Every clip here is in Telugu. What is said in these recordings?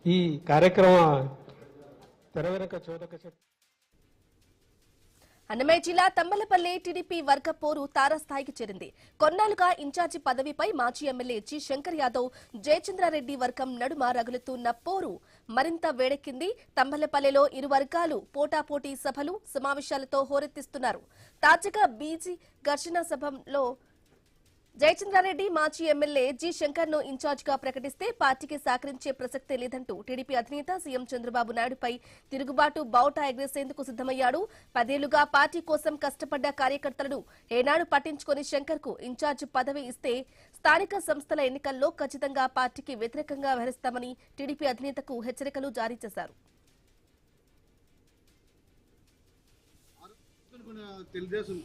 ఈ కార్యక్రమ తెరవెనక చోదక అన్నమయ్య జిల్లా తంబలపల్లి టీడీపీ వర్గ పోరు తారాస్థాయికి చేరింది. కొన్నాళ్లుగా ఇన్ఛార్జి పదవిపై మాజీ ఎమ్మెల్యే జి శంకర్ యాదవ్, జయచంద్రారెడ్డి వర్గం నడుమ రగులుతున్న పోరు మరింత వేడెక్కింది. తంబలపల్లిలో ఇరు వర్గాలు పోటాపోటీ సభలు, సమావేశాలతో హోరెత్తిస్తున్నారు. తాజాగా బీజీ ఘర్షణ సభలో జయచంద్రారెడ్డి మాజీ ఎమ్మెల్యే జి శంకర్ ను ఇన్ఛార్జ్ గా ప్రకటిస్తే పార్టీకి సహకరించే ప్రసక్తే లేదంటూ టీడీపీ అధినేత సీఎం చంద్రబాబు నాయుడుపై తిరుగుబాటు బావుటా ఎగరేసేందుకు సిద్దమయ్యాడు. 10 ఏళ్లుగా పార్టీ కోసం కష్టపడ్డ కార్యకర్తలను ఏనాడు పట్టించుకుని శంకర్ కు ఇన్ఛార్జ్ పదవి ఇస్తే స్థానిక సంస్థల ఎన్నికల్లో ఖచ్చితంగా పార్టీకి వ్యతిరేకంగా వ్యవహరిస్తామని టీడీపీ అధినేతకు హెచ్చరికలు జారీ చేశారు. తెలుగుదేశం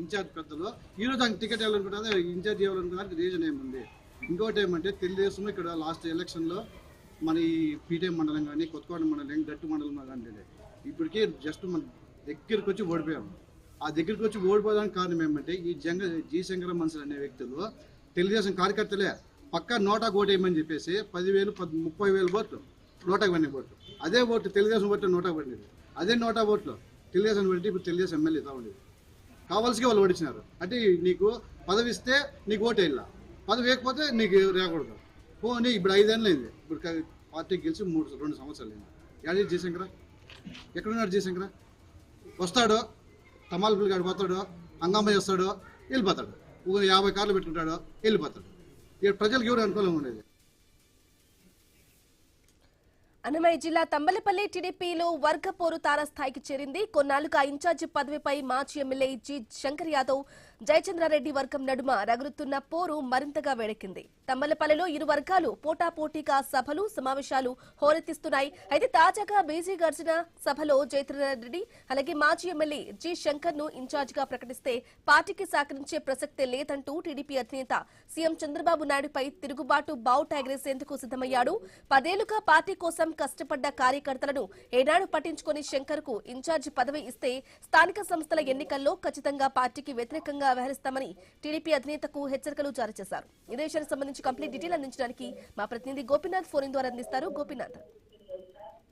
ఇన్ఛార్జ్ పెద్దలు ఈరోజు ఆయన టికెట్ ఇవ్వాలనుకుంటే ఇన్ఛార్జ్ ఇవ్వాలనుకోవడానికి రీజన్ ఏముంది? ఇంకోటి ఏమంటే తెలుగుదేశం ఇక్కడ లాస్ట్ ఎలక్షన్లో మన ఈ పీటీఎం మండలం కానీ కొత్తకోట మండలం గట్టు మండలం కానీ ఇప్పటికీ జస్ట్ మన దగ్గరికి వచ్చి ఓడిపోయాము. ఆ దగ్గరికి వచ్చి ఓడిపోవడానికి కారణం ఏమంటే ఈ జి శంకర మనుషులు అనే వ్యక్తులు తెలుగుదేశం కార్యకర్తలే పక్కా నోటాకు ఓటేయమని చెప్పేసి 10,000 30,000 ఓట్లు నోటాకు పడిన ఓట్లు. అదే ఓట్లు తెలుగుదేశం ఓట్లు నోటాకు పడినది. అదే నోటా ఓట్లు తెలుగుదేశం పెట్టి ఇప్పుడు తెలుగుదేశం ఎమ్మెల్యే ఉండేది కావాల్సిగా వాళ్ళు ఓడించినారు. అంటే నీకు పదవి ఇస్తే నీకు ఓటు వేయాల, పదవి వేయకపోతే నీకు రాకూడదు. పోనీ ఇప్పుడు 5 ఏళ్ళు అయింది. ఇప్పుడు పార్టీకి గెలిచి 2 సంవత్సరాలు అయింది. యాడ్ జయశంకర ఎక్కడున్నాడు? జయశంకర వస్తాడు, తమాలపల్లి కాడికి పోతాడు, హంగామా చేస్తాడు, వెళ్ళిపోతాడు. 50 కార్లు పెట్టుకుంటాడు, వెళ్ళిపోతాడు. ఇక్కడ ప్రజలకు ఎవరు అనుకూలంగా ఉండేది? అన్నమయ్య జిల్లా తంబలపల్లి టీడీపీలో వర్గ పోరు తారాస్థాయికి చేరింది. కొన్నాళ్లుగా ఇన్ఛార్జి పదవిపై మాజీ ఎమ్మెల్యే జి శంకర్ యాదవ్, జయచంద్రారెడ్డి వర్గం నడుమ రగులుతున్న పోరు మరింతగా వేడెక్కింది. తంబలపల్లిలో ఇరు వర్గాలు పోటాపోటీగా సభలు, సమావేశాలు హోరెత్తిస్తున్నాయి. అయితే తాజాగా బీజీ ఘర్షణ సభలో జయచంద్రారెడ్డి అలాగే మాజీ ఎమ్మెల్యే జి శంకర్ ను ఇన్ఛార్జ్ గా ప్రకటిస్తే పార్టీకి సహకరించే ప్రసక్తే లేదంటూ టీడీపీ అధినేత సీఎం చంద్రబాబు నాయుడుపై తిరుగుబాటు బావుటా ఎగరేసేందుకు సిద్దమయ్యాడు. 10 ఏళ్లుగా పార్టీ కోసం కష్టపడ్డ కార్యకర్తలను ఏనాడు పట్టించుకుని శంకర్ కు ఇన్ఛార్జి పదవి ఇస్తే స్థానిక సంస్థల ఎన్నికల్లో ఖచ్చితంగా పార్టీకి వ్యతిరేకంగా వ్యవహరిస్తామని టీడీపీ అధినేతకు హెచ్చరికలు జారీ చేశారు. ఇదే విషయానికి సంబంధించి కంప్లీట్ డీటెయిల్ అందించడానికి మా ప్రతినిధి గోపీనాథ్ ఫోన్ ద్వారా అందిస్తారు. గోపీనాథ్.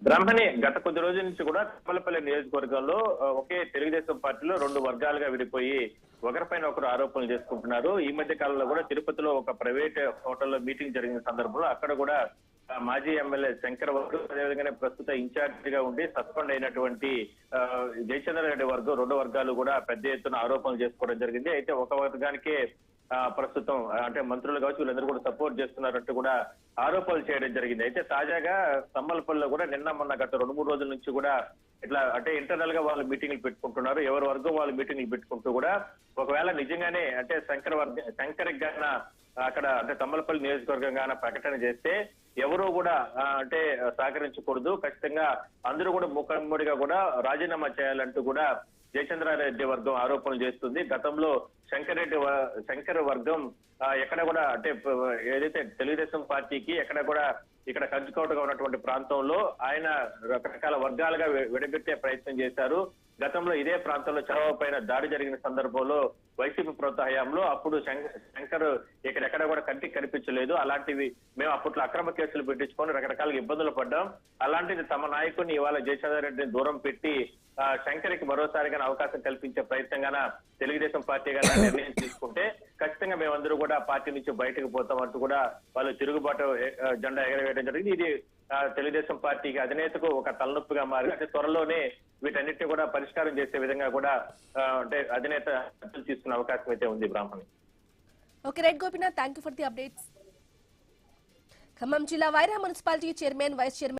బ్రాహ్మణి గత కొద్ది రోజుల నుంచి కూడా తంబలపల్లి నియోజకవర్గంలో ఒకే తెలుగుదేశం పార్టీలో 2 వర్గాలుగా విడిపోయి ఒకరిపైన ఒకరు ఆరోపణలు చేసుకుంటున్నారు. ఈ మధ్య కాలంలో కూడా తిరుపతిలో ఒక ప్రైవేట్ హోటల్లో మీటింగ్ జరిగిన సందర్భంలో అక్కడ కూడా మాజీ ఎమ్మెల్యే శంకర్ వర్గం, అదేవిధంగానే ప్రస్తుత ఇన్ఛార్జ్ గా ఉండి సస్పెండ్ అయినటువంటి జయచంద్రారెడ్డి వర్గం 2 వర్గాలు కూడా పెద్ద ఎత్తున ఆరోపణలు చేసుకోవడం జరిగింది. అయితే ఒక వర్గానికే ప్రస్తుతం అంటే మంత్రులు కావచ్చు వీళ్ళందరూ కూడా సపోర్ట్ చేస్తున్నారంటూ కూడా ఆరోపణలు చేయడం జరిగింది. అయితే తాజాగా తమ్మలపల్లిలో కూడా నిన్న మొన్న గత 2-3 రోజుల నుంచి కూడా ఇట్లా అంటే ఇంటర్నల్ గా వాళ్ళు మీటింగ్లు పెట్టుకుంటున్నారు. ఎవరి వర్గం వాళ్ళు మీటింగ్లు పెట్టుకుంటూ కూడా ఒకవేళ నిజంగానే అంటే శంకర్ గాన అక్కడ అంటే తమ్మలపల్లి నియోజకవర్గంగా ప్రకటన చేస్తే ఎవరూ కూడా అంటే సహకరించకూడదు, ఖచ్చితంగా అందరూ కూడా ముఖాముడిగా కూడా రాజీనామా చేయాలంటూ కూడా జయచంద్రారెడ్డి వర్గం ఆరోపణలు చేస్తుంది. గతంలో శంకర్ వర్గం ఎక్కడ కూడా అంటే ఏదైతే తెలుగుదేశం పార్టీకి ఎక్కడ కూడా ఇక్కడ కంచుకోటగా ఉన్నటువంటి ప్రాంతంలో ఆయన రకరకాల వర్గాలుగా విడగొట్టే ప్రయత్నం చేశారు. గతంలో ఇదే ప్రాంతంలో చంద్రబాబు పైన దాడి జరిగిన సందర్భంలో వైసీపీ ప్రభుత్వ హయాంలో అప్పుడు శంకర్ ఎక్కడెక్కడ కూడా కంటికి కనిపించలేదు. అలాంటివి మేము అప్పట్లో అక్రమ కేసులు పెట్టించుకొని రకరకాల ఇబ్బందులు పడ్డాం. అలాంటిది తమ నాయకుడిని ఇవాళ జయచంద్రారెడ్డిని దూరం పెట్టి శంకర్కి మరోసారిగా అవకాశం కల్పించే ప్రయత్నంగా తెలుగుదేశం పార్టీ గారు నిర్ణయం తీసుకుంటే ఖచ్చితంగా మేమందరూ కూడా పార్టీ నుంచి బయటకు పోతామంటూ కూడా వాళ్ళు తిరుగుబాటు జెండా ఎగరవేయడం జరిగింది. ఇది తెలుగుదేశం పార్టీకి అధినేతకు ఒక తలనొప్పిగా మారి అంటే త్వరలోనే వీటన్నిటిని కూడా పరిష్కారం చేసే విధంగా కూడా అంటే అధినేత తీసుకునే అవకాశం అయితే ఉంది. Brahmani. Okay right Gopinath, thank you for the updates. Khammam జిల్లా Wyra municipality chairman, vice chairman